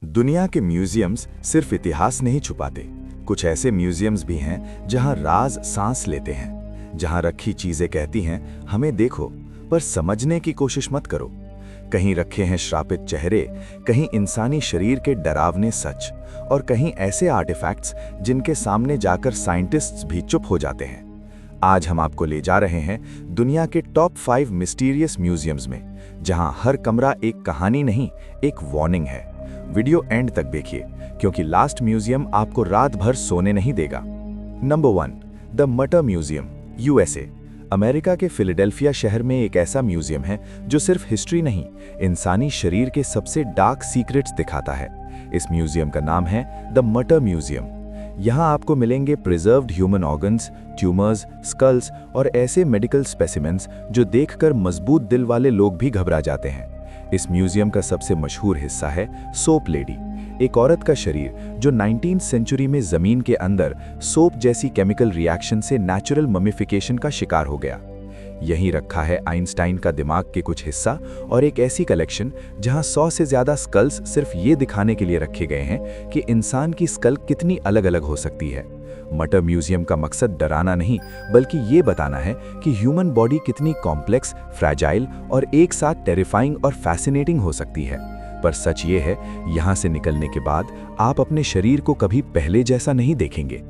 दुनिया के म्यूजियम्स सिर्फ इतिहास नहीं छुपाते। कुछ ऐसे म्यूजियम्स भी हैं जहां राज सांस लेते हैं, जहां रखी चीजें कहती हैं हमें देखो पर समझने की कोशिश मत करो। कहीं रखे हैं श्रापित चेहरे, कहीं इंसानी शरीर के डरावने सच, और कहीं ऐसे आर्टिफैक्ट्स जिनके सामने जाकर साइंटिस्ट्स भी चुप हो जाते हैं। आज हम आपको ले जा रहे हैं दुनिया के टॉप 5 मिस्टीरियस म्यूजियम्स में, जहां हर कमरा एक कहानी नहीं, एक वार्निंग है। वीडियो एंड तक देखिए, क्योंकि लास्ट म्यूजियम आपको रात भर सोने नहीं देगा। नंबर 1, द मटर म्यूजियम, यूएसए। अमेरिका के फिलाडेल्फिया शहर में एक ऐसा म्यूजियम है जो सिर्फ हिस्ट्री नहीं, इंसानी शरीर के सबसे डार्क सीक्रेट्स दिखाता है। इस म्यूजियम का नाम है द मटर म्यूजियम। यहाँ आपको मिलेंगे preserved human organs, tumours, skulls और ऐसे मेडिकल स्पेसिमेंस जो देखकर मजबूत दिल वाले लोग भी घबरा जाते हैं। इस म्यूजियम का सबसे मशहूर हिस्सा है सोप लेडी, एक औरत का शरीर जो 19वीं सेंचुरी में जमीन के अंदर सोप जैसी केमिकल रिएक्शन से नेचुरल ममिफिकेशन का शिकार हो गया। यहीं रखा है आइंस्टाइन का दिमाग के कुछ हिस्सा और एक ऐसी कलेक्शन जहां 100 से ज्यादा स्कल्स सिर्फ ये दिखाने के लिए रखे गए हैं कि इंसान की स्कल कितनी अलग अलग हो सकती है। मटर म्यूजियम का मकसद डराना नहीं, बल्कि ये बताना है कि ह्यूमन बॉडी कितनी कॉम्प्लेक्स, फ्रैजाइल और एक साथ टेरिफाइंग और फैसिनेटिंग हो सकती है। पर सच ये है, यहाँ से निकलने के बाद आप अपने शरीर को कभी पहले जैसा नहीं देखेंगे।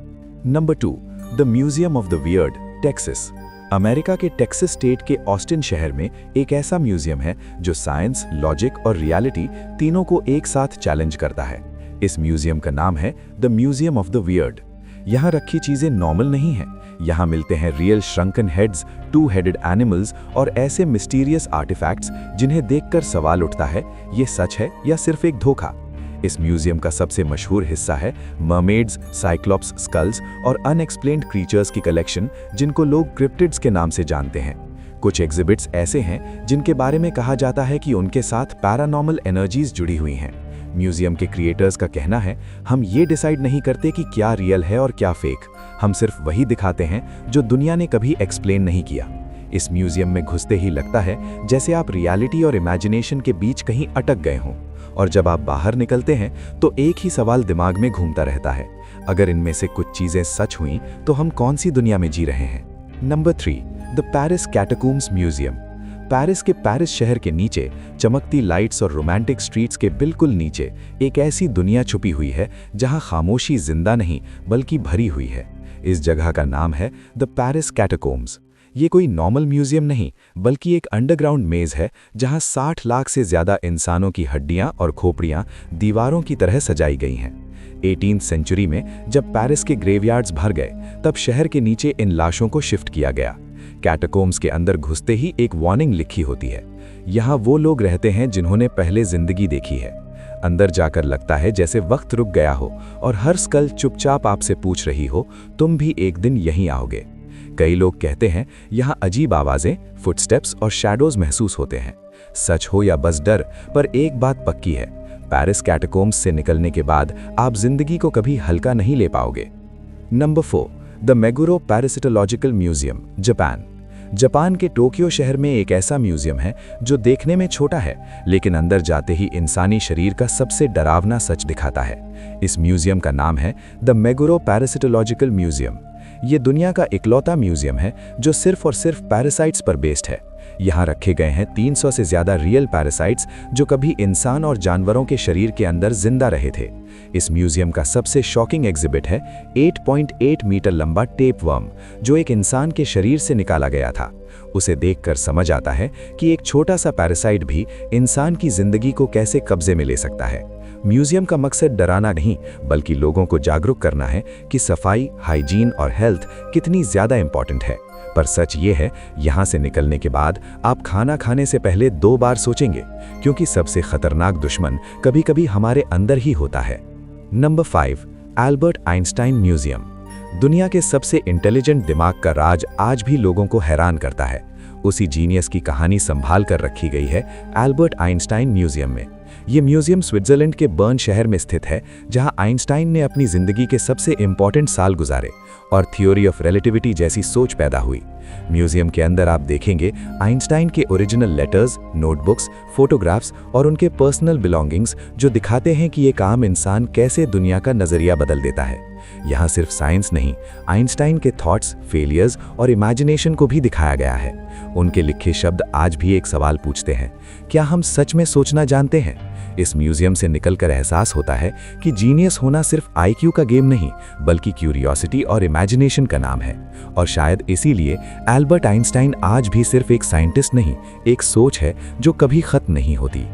Number 2, the museum of the weird, Texas. America के टेक्सास स्टेट के ऑस्टिन शहर में एक ऐसा म्यूजियम है जो साइंस, लॉजिक और रियलिटी तीनों को एक साथ चैलेंज करता है। इस म्यूजियम का नाम है the museum of the weird. यहाँ रखी चीजें नॉर्मल नहीं हैं। यहाँ मिलते हैं रियल श्रंकन हेड्स, 2 हेडेड एनिमल्स और ऐसे मिस्टीरियस आर्टिफैक्ट्स जिन्हें देखकर सवाल उठता है, ये सच है या सिर्फ एक धोखा। इस म्यूजियम का सबसे मशहूर हिस्सा है मर्मेड्स, साइक्लोप्स, स्कल्स और अनएक्सप्लेन्ड क्रीचर्स की कलेक्शन, जिनको लोग क्रिप्टिड्स के नाम से जानते हैं। कुछ एग्जिबिट्स ऐसे हैं जिनके बारे में कहा जाता है कि उनके साथ पैरानॉर्मल एनर्जीज जुड़ी हुई हैं। म्यूजियम के क्रिएटर्स का कहना है, हम ये डिसाइड नहीं करते कि क्या रियल है और क्या फेक, हम सिर्फ वही दिखाते हैं जो दुनिया ने कभी एक्सप्लेन नहीं किया। इस म्यूजियम में घुसते ही लगता है जैसे आप रियलिटी और इमेजिनेशन के बीच कहीं अटक गए हों, और जब आप बाहर निकलते हैं तो एक ही सवाल दिमाग में घूमता रहता है, अगर इनमें से कुछ चीजें सच हुई तो हम कौन सी दुनिया में जी रहे हैं। Number 3, the Paris catacombs museum. Paris के पेरिस शहर के नीचे चमकती लाइट्स और रोमांटिक स्ट्रीट्स के बिल्कुल नीचे एक ऐसी दुनिया छुपी हुई है जहां खामोशी जिंदा नहीं बल्कि भरी हुई है। इस जगह का नाम है द पेरिस कैटाकॉम्ब्स। ये कोई नॉर्मल म्यूजियम नहीं, बल्कि एक अंडरग्राउंड मेज है जहां 60 लाख से ज्यादा इंसानों की हड्डियां और खोपड़ियां दीवारों की तरह सजाई गई हैं। 18वीं सेंचुरी में जब पेरिस के ग्रेवयार्ड्स भर गए, तब शहर के नीचे इन लाशों को शिफ्ट किया गया। कैटाकॉम्ब्स के अंदर घुसते ही एक वार्निंग लिखी होती है, यहाँ वो लोग रहते हैं जिन्होंने पहले जिंदगी देखी है। अंदर जाकर लगता है जैसे वक्त रुक गया हो और हर स्कल चुपचाप आपसे पूछ रही हो, तुम भी एक दिन यहीं आओगे। कई लोग कहते हैं यहाँ अजीब आवाजें, फुटस्टेप्स और शैडोज महसूस होते हैं। सच हो या बस डर, पर एक बात पक्की है, पेरिस कैटाकॉम्ब्स से निकलने के बाद आप जिंदगी को कभी हल्का नहीं ले पाओगे। Number 4, the Meguro parasitological museum, Japan. Japan के टोक्यो शहर में एक ऐसा म्यूजियम है जो देखने में छोटा है, लेकिन अंदर जाते ही इंसानी शरीर का सबसे डरावना सच दिखाता है। इस म्यूजियम का नाम है द मेगुरो पैरासिटोलॉजिकल म्यूजियम। ये दुनिया का इकलौता म्यूजियम है जो सिर्फ और सिर्फ पैरासाइट्स पर बेस्ड है। यहाँ रखे गए हैं 300 से ज्यादा रियल पैरासाइट्स जो कभी इंसान और जानवरों के शरीर के अंदर जिंदा रहे थे। इस म्यूजियम का सबसे शॉकिंग एग्जिबिट है 8.8 मीटर लंबा टेप वर्म, जो एक इंसान के शरीर से निकाला गया था। उसे देखकर समझ आता है कि एक छोटा सा पैरासाइट भी इंसान की जिंदगी को कैसे कब्जे में ले सकता है। म्यूजियम का मकसद डराना नहीं, बल्कि लोगों को जागरूक करना है कि सफाई, हाइजीन और हेल्थ कितनी ज्यादा इंपॉर्टेंट है। पर सच ये है, यहाँ से निकलने के बाद आप खाना खाने से पहले 2 बार सोचेंगे, क्योंकि सबसे खतरनाक दुश्मन कभी कभी हमारे अंदर ही होता है। Number 5, Albert Einstein museum. दुनिया के सबसे इंटेलिजेंट दिमाग का राज आज भी लोगों को हैरान करता है। उसी जीनियस की कहानी संभाल कर रखी गई है एल्बर्ट आइंस्टाइन म्यूजियम में। ये म्यूजियम स्विट्जरलैंड के बर्न शहर में स्थित है, जहां आइंस्टाइन ने अपनी जिंदगी के सबसे इंपॉर्टेंट साल गुजारे और थ्योरी ऑफ रिलेटिविटी जैसी सोच पैदा हुई। म्यूजियम के अंदर आप देखेंगे आइंस्टाइन के ओरिजिनल लेटर्स, नोटबुक्स, फोटोग्राफ्स और उनके पर्सनल बिलोंगिंग्स, जो दिखाते हैं कि एक आम इंसान कैसे दुनिया का नजरिया बदल देता है। यहाँ सिर्फ साइंस नहीं, आइंस्टाइन के थॉट्स, फेलियर्स और इमेजिनेशन को भी दिखाया गया है। उनके लिखे शब्द आज भी एक सवाल पूछते हैं, क्या हम सच में सोचना जानते हैं? इस म्यूजियम से निकलकर एहसास होता है कि जीनियस होना सिर्फ आईक्यू का गेम नहीं, बल्कि क्यूरियोसिटी और इमेजिनेशन का नाम है। और शायद इसीलिए एल्बर्ट आइंस्टाइन आज भी सिर्फ एक साइंटिस्ट नहीं, एक सोच है जो कभी खत्म नहीं होती।